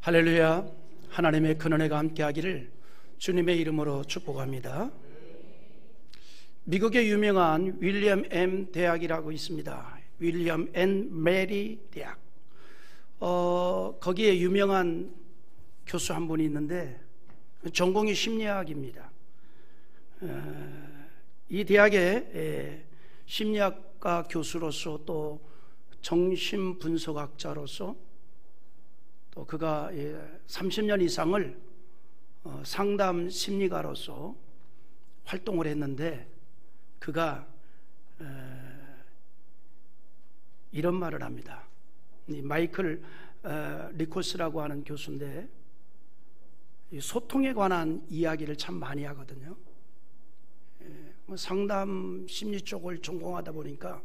할렐루야. 하나님의 근은혜가 함께하기를 주님의 이름으로 축복합니다. 미국의 유명한 윌리엄 M 대학이라고 있습니다. 윌리엄 앤 메리 대학. 거기에 유명한 교수 한 분이 있는데 전공이 심리학입니다. 이 대학의 심리학과 교수로서 또 정신분석학자로서 또 그가 30년 이상을 상담 심리가로서 활동을 했는데 그가 이런 말을 합니다. 마이클 리코스라고 하는 교수인데 소통에 관한 이야기를 참 많이 하거든요. 상담 심리 쪽을 전공하다 보니까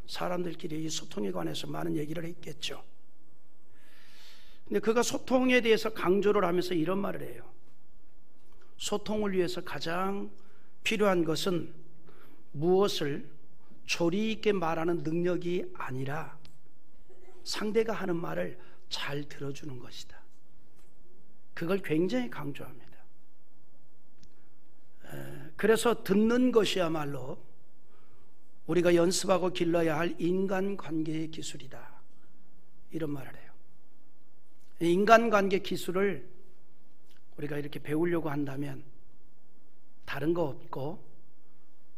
사람들끼리 이 소통에 관해서 많은 얘기를 했겠죠. 근데 그가 소통에 대해서 강조를 하면서 이런 말을 해요. 소통을 위해서 가장 필요한 것은 무엇을 조리 있게 말하는 능력이 아니라 상대가 하는 말을 잘 들어주는 것이다. 그걸 굉장히 강조합니다. 그래서 듣는 것이야말로 우리가 연습하고 길러야 할 인간관계의 기술이다. 이런 말을 해요. 인간관계 기술을 우리가 이렇게 배우려고 한다면 다른 거 없고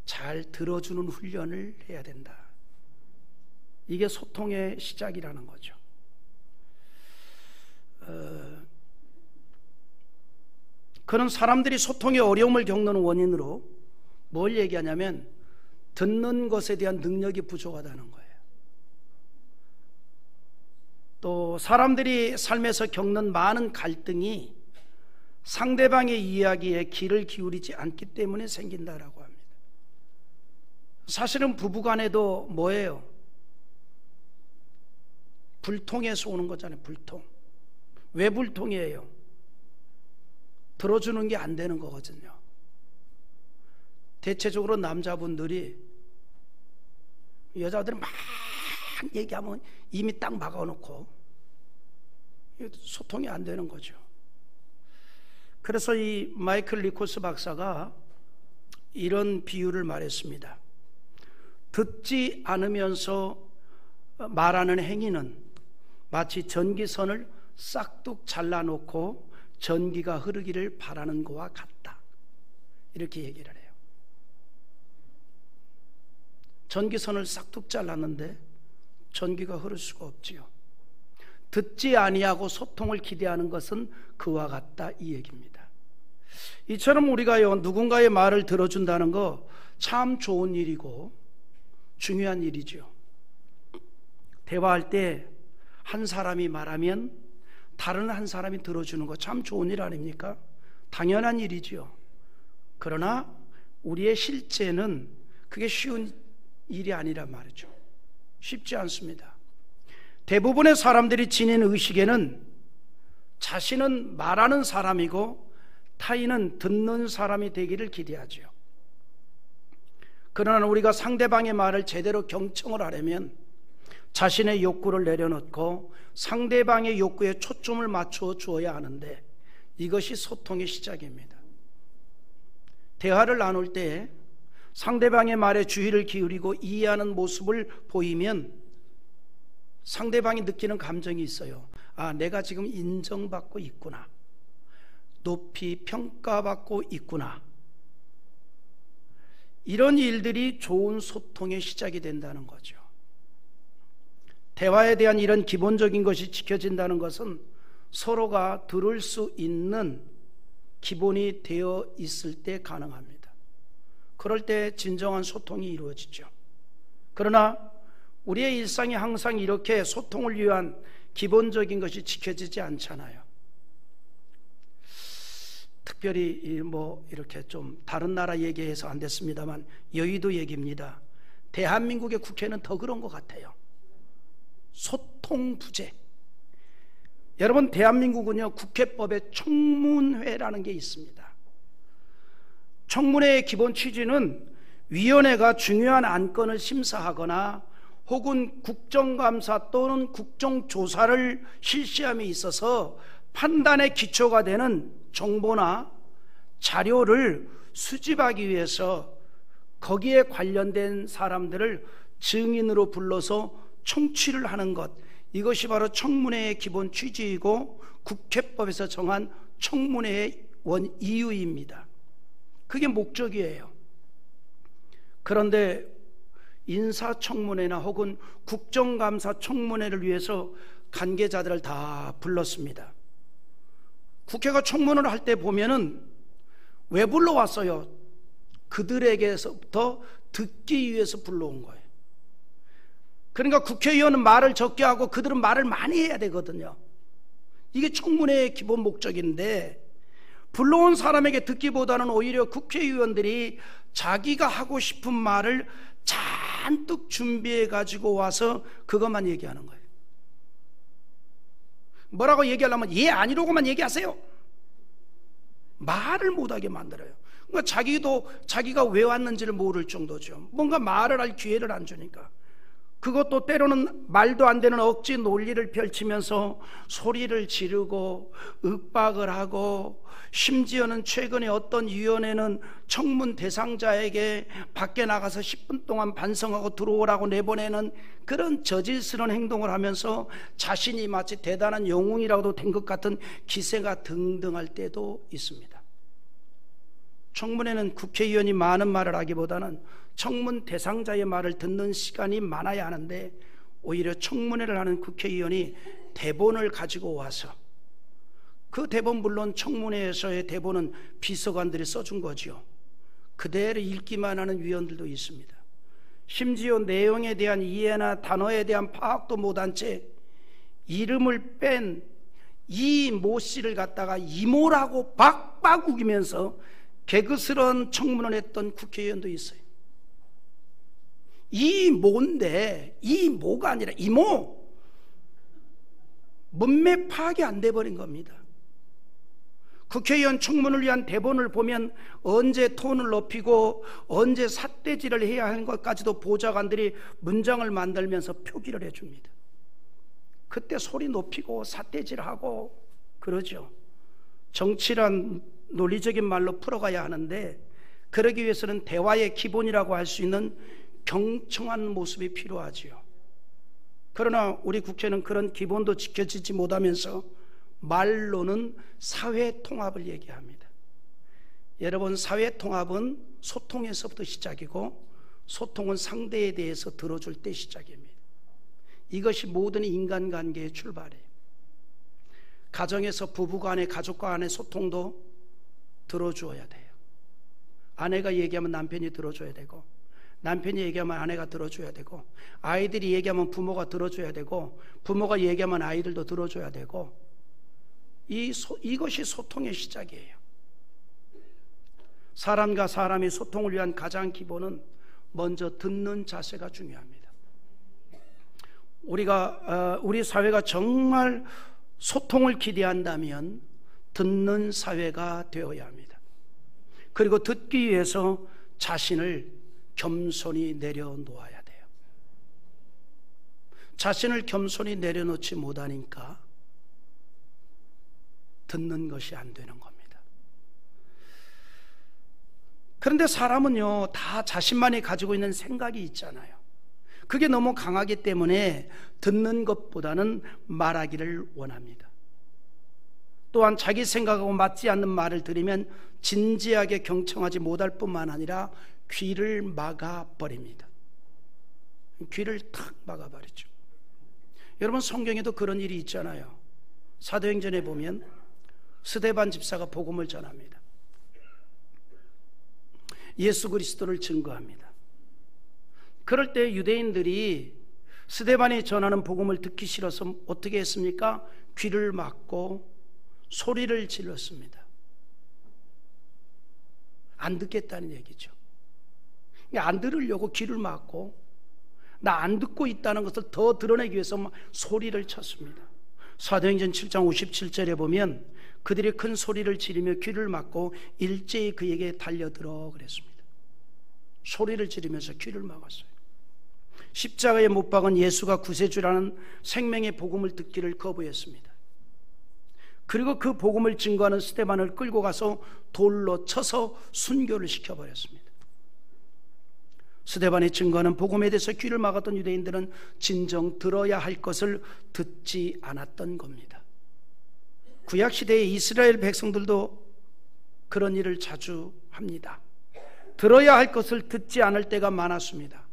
잘 들어주는 훈련을 해야 된다. 이게 소통의 시작이라는 거죠. 그런 사람들이 소통의 어려움을 겪는 원인으로 뭘 얘기하냐면 듣는 것에 대한 능력이 부족하다는 거예요. 또 사람들이 삶에서 겪는 많은 갈등이 상대방의 이야기에 귀를 기울이지 않기 때문에 생긴다라고 합니다. 사실은 부부간에도 뭐예요? 불통에서 오는 거잖아요. 불통. 왜 불통이에요? 들어주는 게 안 되는 거거든요. 대체적으로 남자분들이 여자들은 막 얘기하면 이미 딱 막아놓고 소통이 안 되는 거죠. 그래서 이 마이클 리코스 박사가 이런 비유를 말했습니다. 듣지 않으면서 말하는 행위는 마치 전기선을 싹둑 잘라놓고 전기가 흐르기를 바라는 것과 같다. 이렇게 얘기를 해요. 전기선을 싹둑 잘랐는데 전기가 흐를 수가 없지요. 듣지 아니하고 소통을 기대하는 것은 그와 같다, 이 얘기입니다. 이처럼 우리가요, 누군가의 말을 들어준다는 거 참 좋은 일이고 중요한 일이죠. 대화할 때 한 사람이 말하면 다른 한 사람이 들어주는 거 참 좋은 일 아닙니까? 당연한 일이죠. 그러나 우리의 실제는 그게 쉬운 일이 아니란 말이죠. 쉽지 않습니다. 대부분의 사람들이 지닌 의식에는 자신은 말하는 사람이고 타인은 듣는 사람이 되기를 기대하죠. 그러나 우리가 상대방의 말을 제대로 경청을 하려면 자신의 욕구를 내려놓고 상대방의 욕구에 초점을 맞추어 주어야 하는데 이것이 소통의 시작입니다. 대화를 나눌 때 상대방의 말에 주의를 기울이고 이해하는 모습을 보이면 상대방이 느끼는 감정이 있어요. 아, 내가 지금 인정받고 있구나. 높이 평가받고 있구나. 이런 일들이 좋은 소통의 시작이 된다는 거죠. 대화에 대한 이런 기본적인 것이 지켜진다는 것은 서로가 들을 수 있는 기본이 되어 있을 때 가능합니다. 그럴 때 진정한 소통이 이루어지죠. 그러나 우리의 일상이 항상 이렇게 소통을 위한 기본적인 것이 지켜지지 않잖아요. 특별히 이렇게 좀 다른 나라 얘기해서 안 됐습니다만 여의도 얘기입니다. 대한민국의 국회는 더 그런 것 같아요. 소통 부재. 여러분, 대한민국은요, 국회법에 청문회라는 게 있습니다. 청문회의 기본 취지는 위원회가 중요한 안건을 심사하거나 혹은 국정감사 또는 국정조사를 실시함에 있어서 판단의 기초가 되는 정보나 자료를 수집하기 위해서 거기에 관련된 사람들을 증인으로 불러서 청취를 하는 것, 이것이 바로 청문회의 기본 취지이고 국회법에서 정한 청문회의 이유입니다. 그게 목적이에요. 그런데 인사청문회나 혹은 국정감사 청문회를 위해서 관계자들을 다 불렀습니다. 국회가 청문회를 할 때 보면은 왜 불러왔어요? 그들에게서부터 듣기 위해서 불러온 거예요. 그러니까 국회의원은 말을 적게 하고 그들은 말을 많이 해야 되거든요. 이게 청문회의 기본 목적인데, 불러온 사람에게 듣기보다는 오히려 국회의원들이 자기가 하고 싶은 말을 잔뜩 준비해 가지고 와서 그것만 얘기하는 거예요. 뭐라고 얘기하려면 예 아니라고만 얘기하세요. 말을 못하게 만들어요. 그러니까 자기가 왜 왔는지를 모를 정도죠. 뭔가 말을 할 기회를 안 주니까. 그것도 때로는 말도 안 되는 억지 논리를 펼치면서 소리를 지르고 윽박을 하고, 심지어는 최근에 어떤 위원회는 청문 대상자에게 밖에 나가서 10분 동안 반성하고 들어오라고 내보내는 그런 저질스러운 행동을 하면서 자신이 마치 대단한 영웅이라고도 된 것 같은 기세가 등등할 때도 있습니다. 청문회는 국회의원이 많은 말을 하기보다는 청문 대상자의 말을 듣는 시간이 많아야 하는데, 오히려 청문회를 하는 국회의원이 대본을 가지고 와서, 그 대본, 물론 청문회에서의 대본은 비서관들이 써준 거죠. 그대로 읽기만 하는 위원들도 있습니다. 심지어 내용에 대한 이해나 단어에 대한 파악도 못한 채 이름을 뺀 이 모 씨를 갖다가 이모라고 박박 우기면서 개그스러운 청문을 했던 국회의원도 있어요. 이 모인데, 이 모가 아니라 이모, 문맥 파악이 안 돼버린 겁니다. 국회의원 청문을 위한 대본을 보면 언제 톤을 높이고 언제 삿대질을 해야 하는 것까지도 보좌관들이 문장을 만들면서 표기를 해줍니다. 그때 소리 높이고 삿대질하고 그러죠. 정치란 논리적인 말로 풀어가야 하는데, 그러기 위해서는 대화의 기본이라고 할 수 있는 경청한 모습이 필요하지요. 그러나 우리 국회는 그런 기본도 지켜지지 못하면서 말로는 사회통합을 얘기합니다. 여러분, 사회통합은 소통에서부터 시작이고, 소통은 상대에 대해서 들어줄 때 시작입니다. 이것이 모든 인간관계의 출발이에요. 가정에서 부부간의, 가족과 간의 소통도 들어주어야 돼요. 아내가 얘기하면 남편이 들어줘야 되고, 남편이 얘기하면 아내가 들어줘야 되고, 아이들이 얘기하면 부모가 들어줘야 되고, 부모가 얘기하면 아이들도 들어줘야 되고, 이것이 소통의 시작이에요. 사람과 사람의 소통을 위한 가장 기본은 먼저 듣는 자세가 중요합니다. 우리 사회가 정말 소통을 기대한다면 듣는 사회가 되어야 합니다. 그리고 듣기 위해서 자신을 겸손히 내려놓아야 돼요. 자신을 겸손히 내려놓지 못하니까 듣는 것이 안 되는 겁니다. 그런데 사람은요, 다 자신만이 가지고 있는 생각이 있잖아요. 그게 너무 강하기 때문에 듣는 것보다는 말하기를 원합니다. 또한 자기 생각하고 맞지 않는 말을 들으면 진지하게 경청하지 못할 뿐만 아니라 귀를 막아버립니다. 귀를 탁 막아버리죠. 여러분, 성경에도 그런 일이 있잖아요. 사도행전에 보면 스데반 집사가 복음을 전합니다. 예수 그리스도를 증거합니다. 그럴 때 유대인들이 스데반이 전하는 복음을 듣기 싫어서 어떻게 했습니까? 귀를 막고 소리를 질렀습니다. 안 듣겠다는 얘기죠. 안 들으려고 귀를 막고, 나 안 듣고 있다는 것을 더 드러내기 위해서 막 소리를 쳤습니다. 사도행전 7장 57절에 보면 그들이 큰 소리를 지르며 귀를 막고 일제히 그에게 달려들어 그랬습니다. 소리를 지르면서 귀를 막았어요. 십자가에 못 박은 예수가 구세주라는 생명의 복음을 듣기를 거부했습니다. 그리고 그 복음을 증거하는 스데반을 끌고 가서 돌로 쳐서 순교를 시켜버렸습니다. 스데반이 증거하는 복음에 대해서 귀를 막았던 유대인들은 진정 들어야 할 것을 듣지 않았던 겁니다. 구약시대의 이스라엘 백성들도 그런 일을 자주 합니다. 들어야 할 것을 듣지 않을 때가 많았습니다.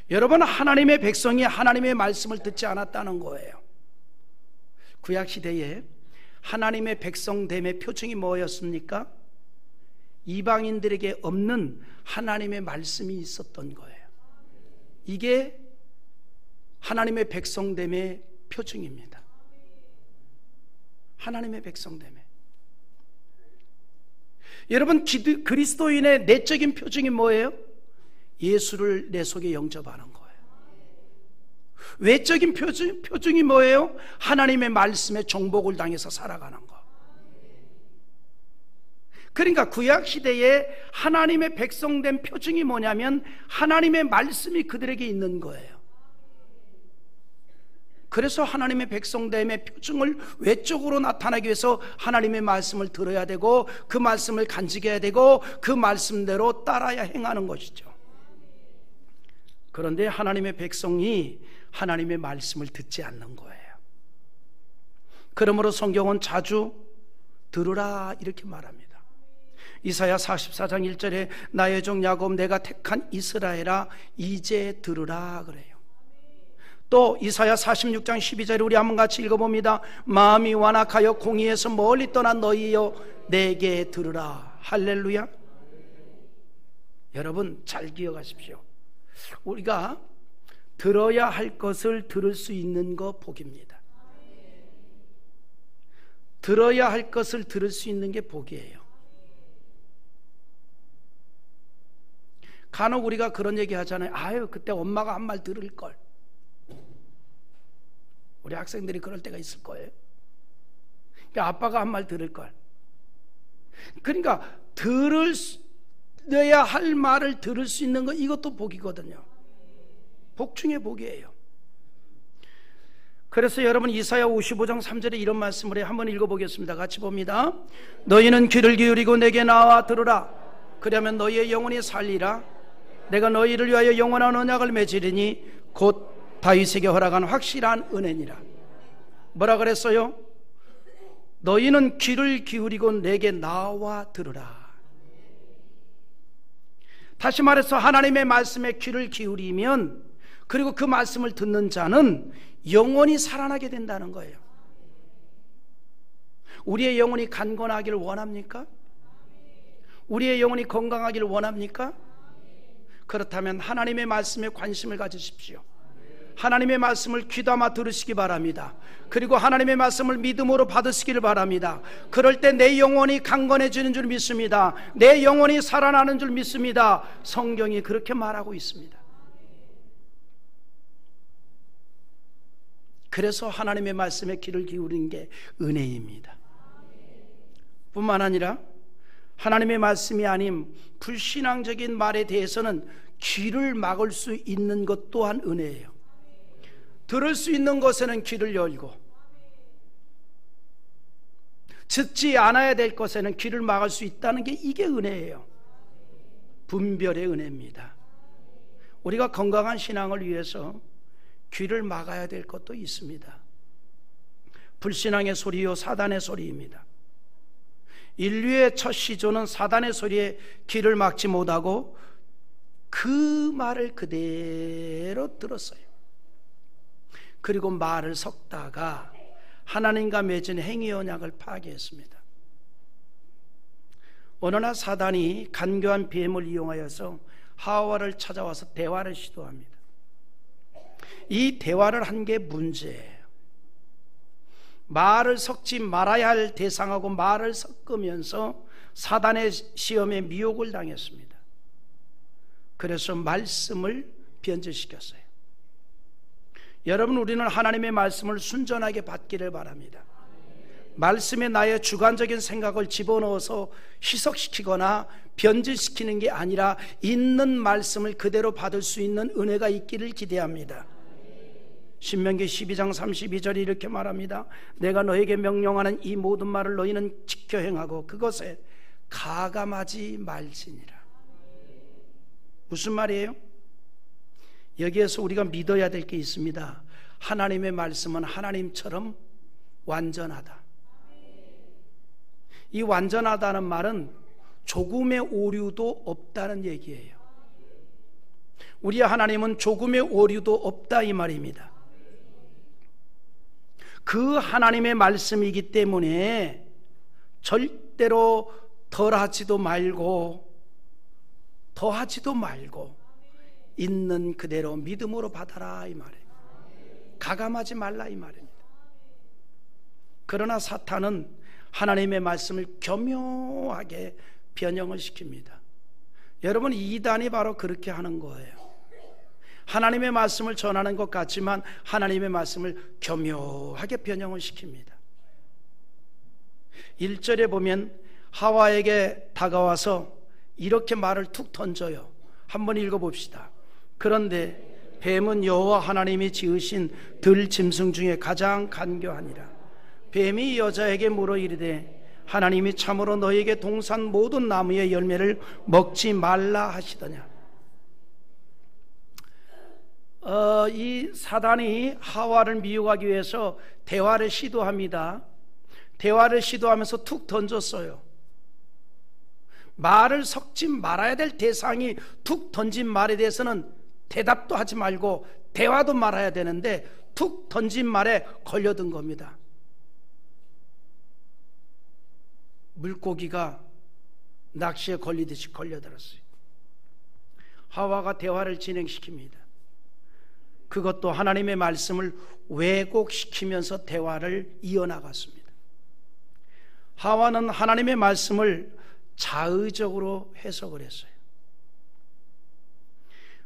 여러분, 하나님의 백성이 하나님의 말씀을 듣지 않았다는 거예요. 구약시대에 하나님의 백성됨의 표징이 뭐였습니까? 이방인들에게 없는 하나님의 말씀이 있었던 거예요. 이게 하나님의 백성됨의 표징입니다. 하나님의 백성됨의. 여러분, 그리스도인의 내적인 표징이 뭐예요? 예수를 내 속에 영접하는 거예요. 외적인 표징이 뭐예요? 하나님의 말씀에 정복을 당해서 살아가는 거. 그러니까 구약시대에 하나님의 백성된 표징이 뭐냐면 하나님의 말씀이 그들에게 있는 거예요. 그래서 하나님의 백성됨의 표징을 외적으로 나타나기 위해서 하나님의 말씀을 들어야 되고 그 말씀을 간직해야 되고 그 말씀대로 따라야 행하는 것이죠. 그런데 하나님의 백성이 하나님의 말씀을 듣지 않는 거예요. 그러므로 성경은 자주 들으라 이렇게 말합니다. 이사야 44장 1절에 나의 종 야곱 내가 택한 이스라엘아 이제 들으라 그래요. 또 이사야 46장 12절에 우리 한번 같이 읽어봅니다. 마음이 완악하여 공의에서 멀리 떠난 너희여 내게 들으라. 할렐루야. 여러분 잘 기억하십시오. 우리가 들어야 할 것을 들을 수 있는 거 복입니다. 들어야 할 것을 들을 수 있는 게 복이에요. 간혹 우리가 그런 얘기 하잖아요. 아유 그때 엄마가 한 말 들을 걸. 우리 학생들이 그럴 때가 있을 거예요. 아빠가 한 말 들을 걸. 그러니까 들어야 할 말을 들을 수 있는 거 이것도 복이거든요. 복 중에 복이에요. 그래서 여러분 이사야 55장 3절에 이런 말씀을 해요. 한번 읽어보겠습니다. 같이 봅니다. 너희는 귀를 기울이고 내게 나와 들으라. 그러면 너희의 영혼이 살리라. 내가 너희를 위하여 영원한 언약을 맺으리니 곧 다윗에게 허락한 확실한 은혜니라. 뭐라 그랬어요? 너희는 귀를 기울이고 내게 나와 들으라. 다시 말해서 하나님의 말씀에 귀를 기울이면 그리고 그 말씀을 듣는 자는 영원히 살아나게 된다는 거예요. 우리의 영혼이 강건하기를 원합니까? 우리의 영혼이 건강하기를 원합니까? 그렇다면 하나님의 말씀에 관심을 가지십시오. 하나님의 말씀을 귀담아 들으시기 바랍니다. 그리고 하나님의 말씀을 믿음으로 받으시기를 바랍니다. 그럴 때 내 영혼이 강건해지는 줄 믿습니다. 내 영혼이 살아나는 줄 믿습니다. 성경이 그렇게 말하고 있습니다. 그래서 하나님의 말씀에 귀를 기울이는 게 은혜입니다. 뿐만 아니라 하나님의 말씀이 아닌 불신앙적인 말에 대해서는 귀를 막을 수 있는 것 또한 은혜예요. 들을 수 있는 것에는 귀를 열고 듣지 않아야 될 것에는 귀를 막을 수 있다는 게 이게 은혜예요. 분별의 은혜입니다. 우리가 건강한 신앙을 위해서 귀를 막아야 될 것도 있습니다. 불신앙의 소리요 사단의 소리입니다. 인류의 첫 시조는 사단의 소리에 귀를 막지 못하고 그 말을 그대로 들었어요. 그리고 말을 섞다가 하나님과 맺은 행위 언약을 파괴했습니다. 어느 날 사단이 간교한 뱀을 이용하여서 하와를 찾아와서 대화를 시도합니다. 이 대화를 한 게 문제예요. 말을 섞지 말아야 할 대상하고 말을 섞으면서 사단의 시험에 미혹을 당했습니다. 그래서 말씀을 변질시켰어요. 여러분, 우리는 하나님의 말씀을 순전하게 받기를 바랍니다. 말씀에 나의 주관적인 생각을 집어넣어서 희석시키거나 변질시키는 게 아니라 있는 말씀을 그대로 받을 수 있는 은혜가 있기를 기대합니다. 신명기 12장 32절이 이렇게 말합니다. 내가 너에게 명령하는 이 모든 말을 너희는 지켜 행하고 그것에 가감하지 말지니라. 무슨 말이에요? 여기에서 우리가 믿어야 될 게 있습니다. 하나님의 말씀은 하나님처럼 완전하다. 이 완전하다는 말은 조금의 오류도 없다는 얘기예요. 우리 하나님은 조금의 오류도 없다 이 말입니다. 그 하나님의 말씀이기 때문에 절대로 덜하지도 말고 더하지도 말고 있는 그대로 믿음으로 받아라 이 말이에요. 가감하지 말라 이 말입니다. 그러나 사탄은 하나님의 말씀을 교묘하게 변형을 시킵니다. 여러분, 이단이 바로 그렇게 하는 거예요. 하나님의 말씀을 전하는 것 같지만 하나님의 말씀을 교묘하게 변형을 시킵니다. 1절에 보면 하와에게 다가와서 이렇게 말을 툭 던져요. 한번 읽어봅시다. 그런데 뱀은 여호와 하나님이 지으신 들 짐승 중에 가장 간교하니라. 뱀이 여자에게 물어 이르되 하나님이 참으로 너에게 동산 모든 나무의 열매를 먹지 말라 하시더냐. 이 사단이 하와를 미혹하기 위해서 대화를 시도합니다. 대화를 시도하면서 툭 던졌어요. 말을 섞지 말아야 될 대상이 툭 던진 말에 대해서는 대답도 하지 말고 대화도 말아야 되는데 툭 던진 말에 걸려든 겁니다. 물고기가 낚시에 걸리듯이 걸려들었어요. 하와가 대화를 진행시킵니다. 그것도 하나님의 말씀을 왜곡시키면서 대화를 이어나갔습니다. 하와는 하나님의 말씀을 자의적으로 해석을 했어요.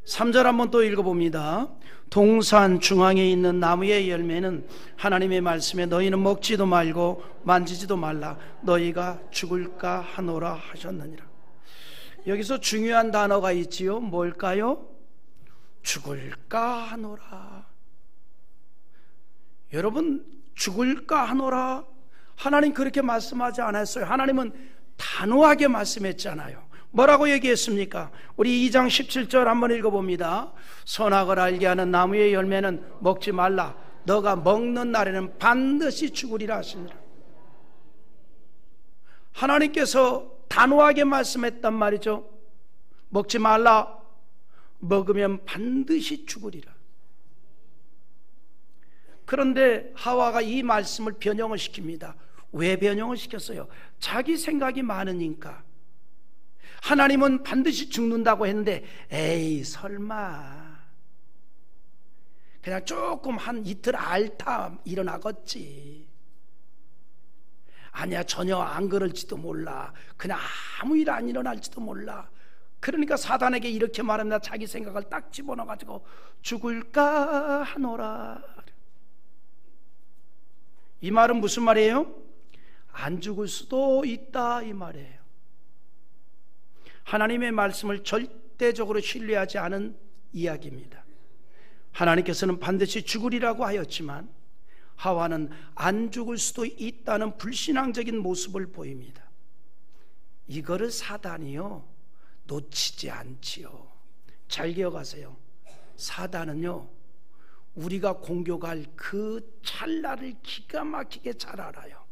3절 한번 또 읽어봅니다. 동산 중앙에 있는 나무의 열매는 하나님의 말씀에 너희는 먹지도 말고 만지지도 말라 너희가 죽을까 하노라 하셨느니라. 여기서 중요한 단어가 있지요. 뭘까요? 죽을까 하노라. 여러분, 죽을까 하노라, 하나님 그렇게 말씀하지 않았어요. 하나님은 단호하게 말씀했잖아요. 뭐라고 얘기했습니까? 우리 2장 17절 한번 읽어봅니다. 선악을 알게 하는 나무의 열매는 먹지 말라 너가 먹는 날에는 반드시 죽으리라 하시니라. 하나님께서 단호하게 말씀했단 말이죠. 먹지 말라, 먹으면 반드시 죽으리라. 그런데 하와가 이 말씀을 변형을 시킵니다. 왜 변형을 시켰어요? 자기 생각이 많으니까. 하나님은 반드시 죽는다고 했는데 에이 설마 그냥 조금 한 이틀 앓다 일어나겠지. 아니야, 전혀 안 그럴지도 몰라. 그냥 아무 일 안 일어날지도 몰라. 그러니까 사단에게 이렇게 말합니다. 자기 생각을 딱 집어넣어가지고 죽을까 하노라. 이 말은 무슨 말이에요? 안 죽을 수도 있다 이 말이에요. 하나님의 말씀을 절대적으로 신뢰하지 않은 이야기입니다. 하나님께서는 반드시 죽으리라고 하였지만 하와는 안 죽을 수도 있다는 불신앙적인 모습을 보입니다. 이거를 사단이요 놓치지 않지요. 잘 기억하세요. 사단은요 우리가 공격할 그 찰나를 기가 막히게 잘 알아요.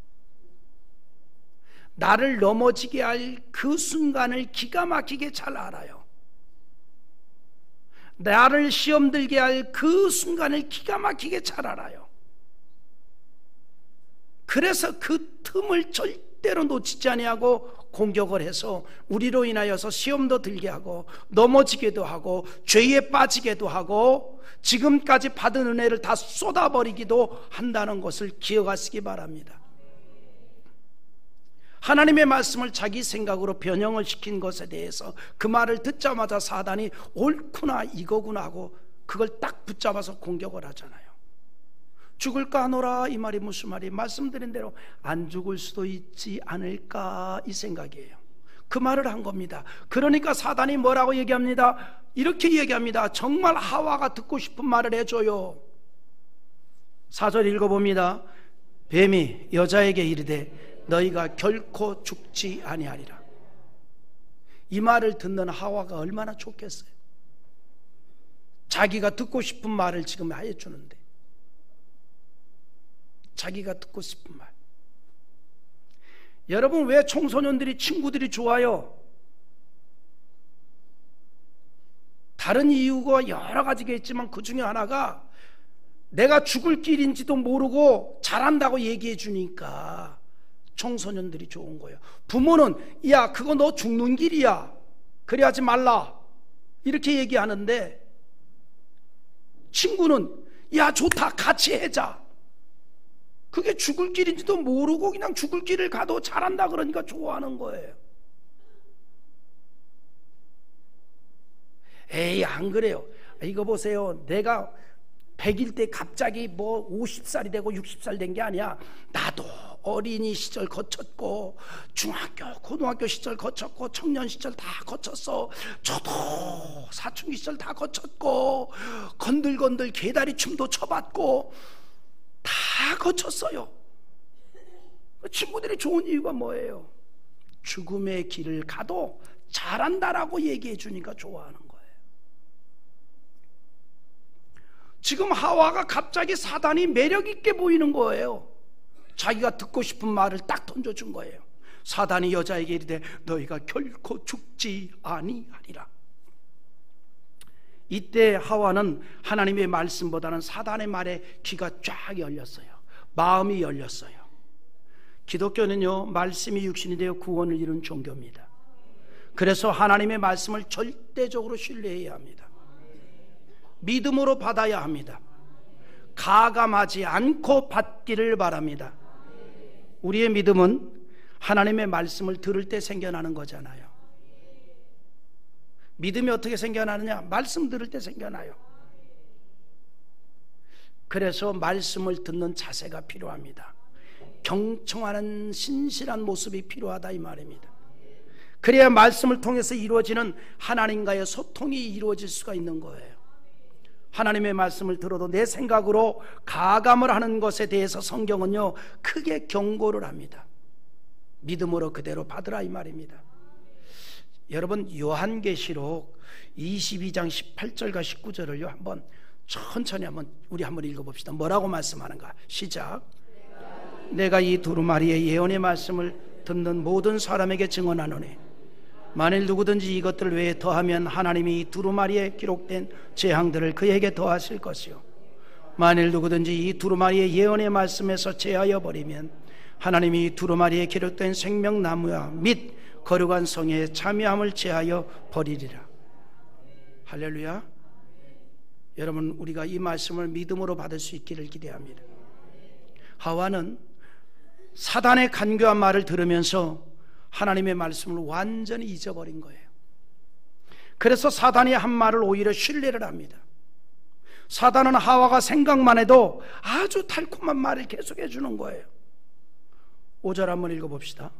나를 넘어지게 할 그 순간을 기가 막히게 잘 알아요. 나를 시험 들게 할 그 순간을 기가 막히게 잘 알아요. 그래서 그 틈을 절대로 놓치지 아니하고 공격을 해서 우리로 인하여서 시험도 들게 하고 넘어지게도 하고 죄에 빠지게도 하고 지금까지 받은 은혜를 다 쏟아버리기도 한다는 것을 기억하시기 바랍니다. 하나님의 말씀을 자기 생각으로 변형을 시킨 것에 대해서 그 말을 듣자마자 사단이 옳구나 이거구나 하고 그걸 딱 붙잡아서 공격을 하잖아요. 죽을까 하노라 이 말이 무슨 말이에요? 말씀드린 대로 안 죽을 수도 있지 않을까 이 생각이에요. 그 말을 한 겁니다. 그러니까 사단이 뭐라고 얘기합니다? 이렇게 얘기합니다. 정말 하와가 듣고 싶은 말을 해줘요. 4절 읽어봅니다. 뱀이 여자에게 이르되 너희가 결코 죽지 아니하리라. 이 말을 듣는 하와가 얼마나 좋겠어요. 자기가 듣고 싶은 말을 지금 해주는데, 자기가 듣고 싶은 말. 여러분, 왜 청소년들이 친구들이 좋아요? 다른 이유가 여러 가지가 있지만 그 중에 하나가 내가 죽을 길인지도 모르고 잘한다고 얘기해 주니까 청소년들이 좋은 거예요. 부모는 야, 그거 너 죽는 길이야, 그래 하지 말라, 이렇게 얘기하는데, 친구는 야, 좋다, 같이 해자. 그게 죽을 길인지도 모르고 그냥 죽을 길을 가도 잘한다 그러니까 좋아하는 거예요. 에이, 안 그래요. 이거 보세요. 내가 100일 때 갑자기 뭐 50살이 되고 60살 된 게 아니야. 나도 어린이 시절 거쳤고, 중학교, 고등학교 시절 거쳤고, 청년 시절 다 거쳤어. 저도 사춘기 시절 다 거쳤고, 건들건들 개다리 춤도 춰봤고, 다 거쳤어요. 친구들이 좋은 이유가 뭐예요? 죽음의 길을 가도 잘한다라고 얘기해 주니까 좋아하는 거예요. 지금 하와가 갑자기 사단이 매력 있게 보이는 거예요. 자기가 듣고 싶은 말을 딱 던져준 거예요. 사단이 여자에게 이르되 너희가 결코 죽지 아니하리라. 이때 하와는 하나님의 말씀보다는 사단의 말에 귀가 쫙 열렸어요. 마음이 열렸어요. 기독교는요, 말씀이 육신이 되어 구원을 이룬 종교입니다. 그래서 하나님의 말씀을 절대적으로 신뢰해야 합니다. 믿음으로 받아야 합니다. 가감하지 않고 받기를 바랍니다. 우리의 믿음은 하나님의 말씀을 들을 때 생겨나는 거잖아요. 믿음이 어떻게 생겨나느냐? 말씀 들을 때 생겨나요. 그래서 말씀을 듣는 자세가 필요합니다. 경청하는 신실한 모습이 필요하다 이 말입니다. 그래야 말씀을 통해서 이루어지는 하나님과의 소통이 이루어질 수가 있는 거예요. 하나님의 말씀을 들어도 내 생각으로 가감을 하는 것에 대해서 성경은요, 크게 경고를 합니다. 믿음으로 그대로 받으라 이 말입니다. 여러분, 요한계시록 22장 18절과 19절을요 한번 천천히 우리 한번 읽어봅시다. 뭐라고 말씀하는가? 시작. 내가 이 두루마리의 예언의 말씀을 듣는 모든 사람에게 증언하노니 만일 누구든지 이것들 외에 더하면 하나님이 이 두루마리에 기록된 재앙들을 그에게 더하실 것이요 만일 누구든지 이 두루마리의 예언의 말씀에서 제하여 버리면 하나님이 이 두루마리에 기록된 생명나무와 및 거룩한 성에 참여함을 제하여 버리리라. 할렐루야. 여러분, 우리가 이 말씀을 믿음으로 받을 수 있기를 기대합니다. 하와는 사단의 간교한 말을 들으면서 하나님의 말씀을 완전히 잊어버린 거예요. 그래서 사단이 한 말을 오히려 신뢰를 합니다. 사단은 하와가 생각만 해도 아주 달콤한 말을 계속해 주는 거예요. 5절 한번 읽어봅시다.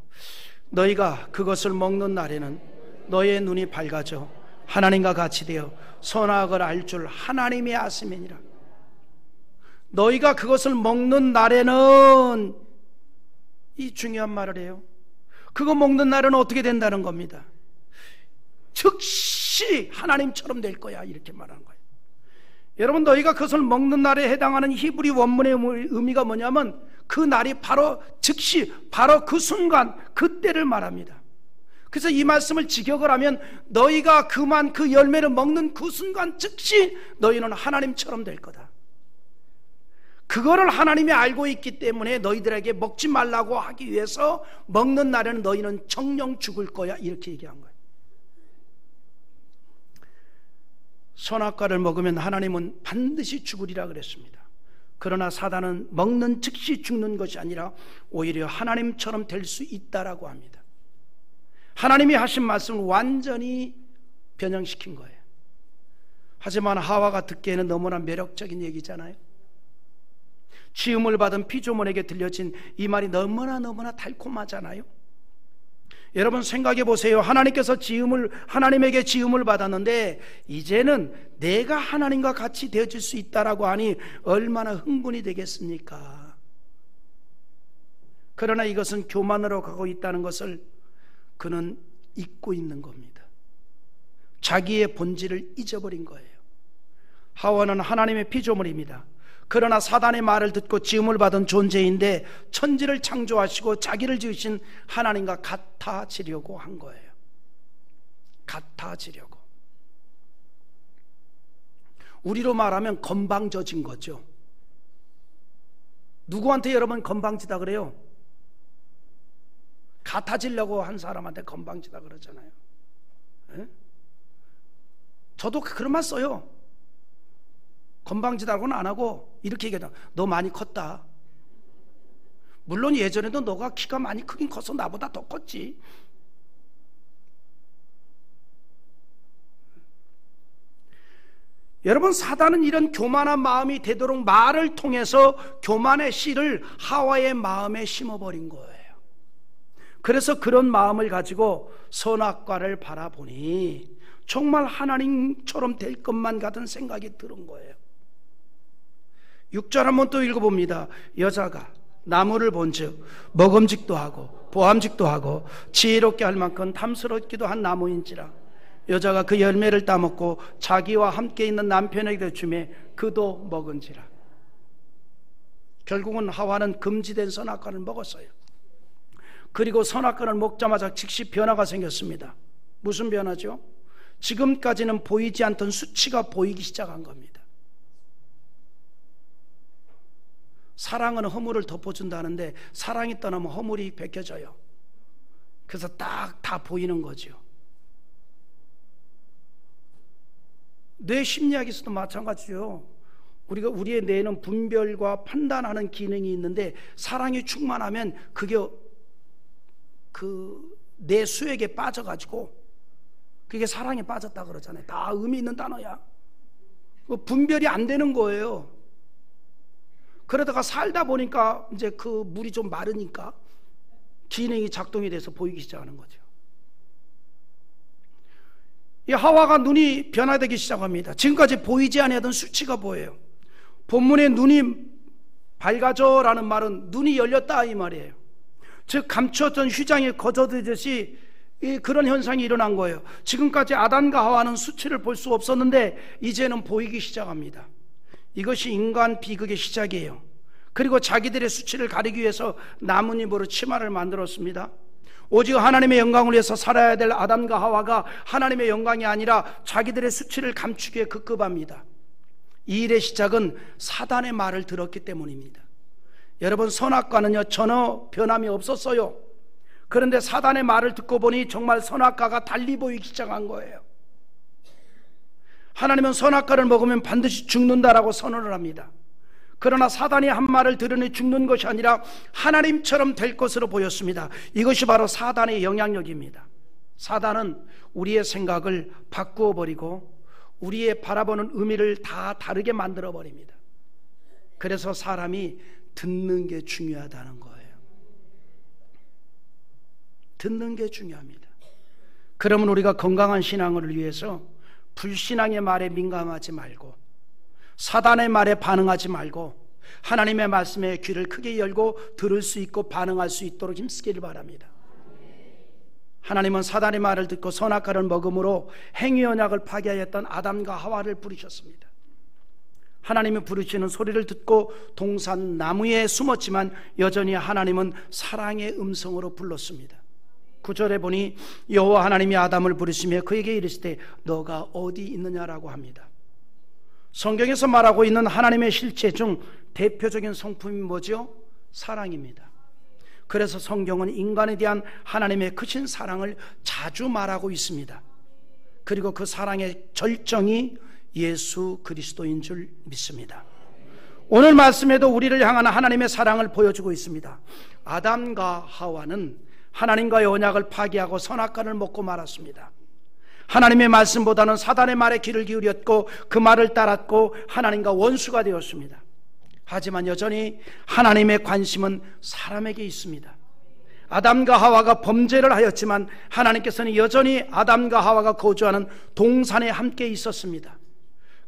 너희가 그것을 먹는 날에는 너희의 눈이 밝아져 하나님과 같이 되어 선악을 알 줄 하나님이 아심이니라. 너희가 그것을 먹는 날에는, 이 중요한 말을 해요. 그거 먹는 날은 어떻게 된다는 겁니다. 즉시 하나님처럼 될 거야, 이렇게 말하는 거예요. 여러분, 너희가 그것을 먹는 날에 해당하는 히브리 원문의 의미가 뭐냐면 그 날이 바로 즉시, 바로 그 순간, 그때를 말합니다. 그래서 이 말씀을 직역을 하면 너희가 그 열매를 먹는 그 순간 즉시 너희는 하나님처럼 될 거다. 그거를 하나님이 알고 있기 때문에 너희들에게 먹지 말라고 하기 위해서 먹는 날에는 너희는 정령 죽을 거야, 이렇게 얘기한 거예요. 선악과를 먹으면 하나님은 반드시 죽으리라 그랬습니다. 그러나 사단은 먹는 즉시 죽는 것이 아니라 오히려 하나님처럼 될 수 있다라고 합니다. 하나님이 하신 말씀을 완전히 변형시킨 거예요. 하지만 하와가 듣기에는 너무나 매력적인 얘기잖아요. 지음을 받은 피조물에게 들려진 이 말이 너무나 달콤하잖아요. 여러분 생각해 보세요. 하나님에게 지음을 받았는데 이제는 내가 하나님과 같이 되어질 수 있다라고 하니 얼마나 흥분이 되겠습니까? 그러나 이것은 교만으로 가고 있다는 것을 그는 잊고 있는 겁니다. 자기의 본질을 잊어버린 거예요. 하와는 하나님의 피조물입니다. 그러나 사단의 말을 듣고 지음을 받은 존재인데 천지를 창조하시고 자기를 지으신 하나님과 같아지려고 한 거예요. 같아지려고. 우리로 말하면 건방져진 거죠. 누구한테 여러분 건방지다 그래요? 같아지려고 한 사람한테 건방지다 그러잖아요. 에? 저도 그런 말 써요. 건방지다고는 안 하고 이렇게 얘기하다. 너 많이 컸다. 물론 예전에도 너가 키가 많이 크긴 컸어. 나보다 더 컸지. 여러분, 사단은 이런 교만한 마음이 되도록 말을 통해서 교만의 씨를 하와의 마음에 심어버린 거예요. 그래서 그런 마음을 가지고 선악과를 바라보니 정말 하나님처럼 될 것만 같은 생각이 드는 거예요. 6절 한번 또 읽어봅니다. 여자가 나무를 본즉 먹음직도 하고 보암직도 하고 지혜롭게 할 만큼 탐스럽기도 한 나무인지라 여자가 그 열매를 따먹고 자기와 함께 있는 남편에게 주매 그도 먹은지라. 결국은 하와는 금지된 선악과를 먹었어요. 그리고 선악과를 먹자마자 즉시 변화가 생겼습니다. 무슨 변화죠? 지금까지는 보이지 않던 수치가 보이기 시작한 겁니다. 사랑은 허물을 덮어준다는데 사랑이 떠나면 허물이 벗겨져요. 그래서 딱 다 보이는 거죠. 뇌 심리학에서도 마찬가지죠. 우리의 뇌는 분별과 판단하는 기능이 있는데 사랑이 충만하면 그게 내 수액에 빠져가지고 그게 사랑에 빠졌다 그러잖아요. 다 의미 있는 단어야. 분별이 안 되는 거예요. 그러다가 살다 보니까 이제 그 물이 좀 마르니까 기능이 작동이 돼서 보이기 시작하는 거죠. 이 하와가 눈이 변화되기 시작합니다. 지금까지 보이지 아니하던 수치가 보여요. 본문에 눈이 밝아져라는 말은 눈이 열렸다 이 말이에요. 즉 감추었던 휘장이 거저지듯이 그런 현상이 일어난 거예요. 지금까지 아담과 하와는 수치를 볼 수 없었는데 이제는 보이기 시작합니다. 이것이 인간 비극의 시작이에요. 그리고 자기들의 수치를 가리기 위해서 나뭇잎으로 치마를 만들었습니다. 오직 하나님의 영광을 위해서 살아야 될 아담과 하와가 하나님의 영광이 아니라 자기들의 수치를 감추기에 급급합니다. 이 일의 시작은 사단의 말을 들었기 때문입니다. 여러분, 선악과는요 전혀 변함이 없었어요. 그런데 사단의 말을 듣고 보니 정말 선악과가 달리 보이기 시작한 거예요. 하나님은 선악과를 먹으면 반드시 죽는다라고 선언을 합니다. 그러나 사단이 한 말을 들으니 죽는 것이 아니라 하나님처럼 될 것으로 보였습니다. 이것이 바로 사단의 영향력입니다. 사단은 우리의 생각을 바꾸어 버리고 우리의 바라보는 의미를 다 다르게 만들어 버립니다. 그래서 사람이 듣는 게 중요하다는 거예요. 듣는 게 중요합니다. 그러면 우리가 건강한 신앙을 위해서 불신앙의 말에 민감하지 말고 사단의 말에 반응하지 말고 하나님의 말씀에 귀를 크게 열고 들을 수 있고 반응할 수 있도록 힘쓰기를 바랍니다. 하나님은 사단의 말을 듣고 선악과를 먹음으로 행위 언약을 파괴하였던 아담과 하와를 부르셨습니다. 하나님이 부르시는 소리를 듣고 동산 나무에 숨었지만 여전히 하나님은 사랑의 음성으로 불렀습니다. 9절에 보니 여호와 하나님이 아담을 부르시며 그에게 이르시되 너가 어디 있느냐라고 합니다. 성경에서 말하고 있는 하나님의 실체 중 대표적인 성품이 뭐죠? 사랑입니다. 그래서 성경은 인간에 대한 하나님의 크신 사랑을 자주 말하고 있습니다. 그리고 그 사랑의 절정이 예수 그리스도인 줄 믿습니다. 오늘 말씀에도 우리를 향한 하나님의 사랑을 보여주고 있습니다. 아담과 하와는 하나님과의 언약을 파기하고 선악과를 먹고 말았습니다. 하나님의 말씀보다는 사단의 말에 귀를 기울였고 그 말을 따랐고 하나님과 원수가 되었습니다. 하지만 여전히 하나님의 관심은 사람에게 있습니다. 아담과 하와가 범죄를 하였지만 하나님께서는 여전히 아담과 하와가 거주하는 동산에 함께 있었습니다.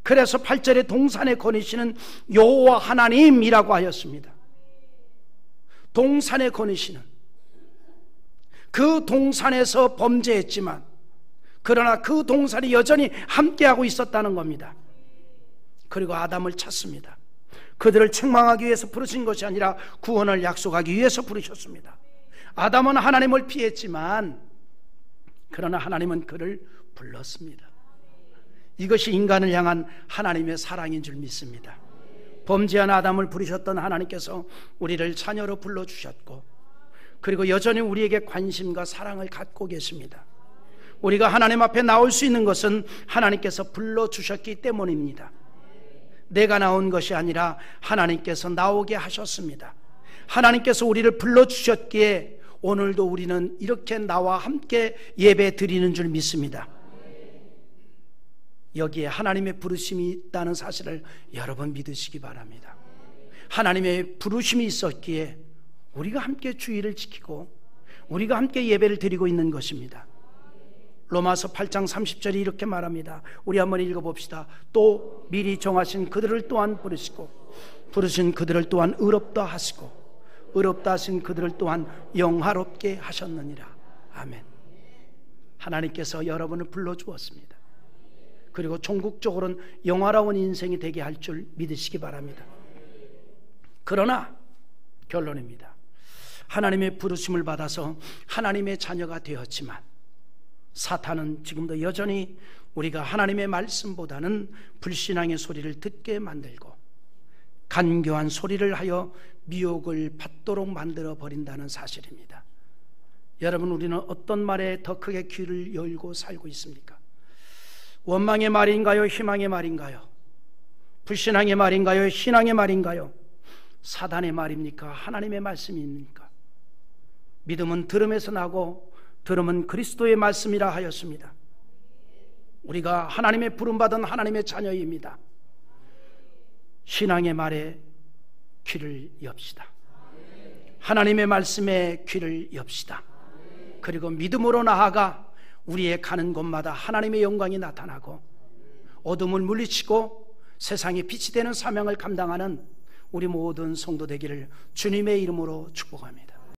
그래서 8절에 동산에 거니시는 여호와 하나님이라고 하였습니다. 동산에 거니시는, 그 동산에서 범죄했지만 그러나 그 동산이 여전히 함께하고 있었다는 겁니다. 그리고 아담을 찾습니다. 그들을 책망하기 위해서 부르신 것이 아니라 구원을 약속하기 위해서 부르셨습니다. 아담은 하나님을 피했지만 그러나 하나님은 그를 불렀습니다. 이것이 인간을 향한 하나님의 사랑인 줄 믿습니다. 범죄한 아담을 부르셨던 하나님께서 우리를 자녀로 불러주셨고, 그리고 여전히 우리에게 관심과 사랑을 갖고 계십니다. 우리가 하나님 앞에 나올 수 있는 것은 하나님께서 불러주셨기 때문입니다. 내가 나온 것이 아니라 하나님께서 나오게 하셨습니다. 하나님께서 우리를 불러주셨기에 오늘도 우리는 이렇게 나와 함께 예배 드리는 줄 믿습니다. 여기에 하나님의 부르심이 있다는 사실을 여러분 믿으시기 바랍니다. 하나님의 부르심이 있었기에 우리가 함께 주의를 지키고 우리가 함께 예배를 드리고 있는 것입니다. 로마서 8장 30절이 이렇게 말합니다. 우리 한번 읽어봅시다. 또 미리 정하신 그들을 또한 부르시고 부르신 그들을 또한 의롭다 하시고 의롭다 하신 그들을 또한 영화롭게 하셨느니라. 아멘. 하나님께서 여러분을 불러주었습니다. 그리고 종국적으로는 영화로운 인생이 되게 할 줄 믿으시기 바랍니다. 그러나 결론입니다. 하나님의 부르심을 받아서 하나님의 자녀가 되었지만 사탄은 지금도 여전히 우리가 하나님의 말씀보다는 불신앙의 소리를 듣게 만들고 간교한 소리를 하여 미혹을 받도록 만들어 버린다는 사실입니다. 여러분, 우리는 어떤 말에 더 크게 귀를 열고 살고 있습니까? 원망의 말인가요? 희망의 말인가요? 불신앙의 말인가요? 신앙의 말인가요? 사단의 말입니까? 하나님의 말씀입니까? 믿음은 들음에서 나고 들음은 그리스도의 말씀이라 하였습니다. 우리가 하나님의 부름받은 하나님의 자녀입니다. 신앙의 말에 귀를 엽시다. 하나님의 말씀에 귀를 엽시다. 그리고 믿음으로 나아가 우리의 가는 곳마다 하나님의 영광이 나타나고 어둠을 물리치고 세상의 빛이 되는 사명을 감당하는 우리 모든 성도 되기를 주님의 이름으로 축복합니다.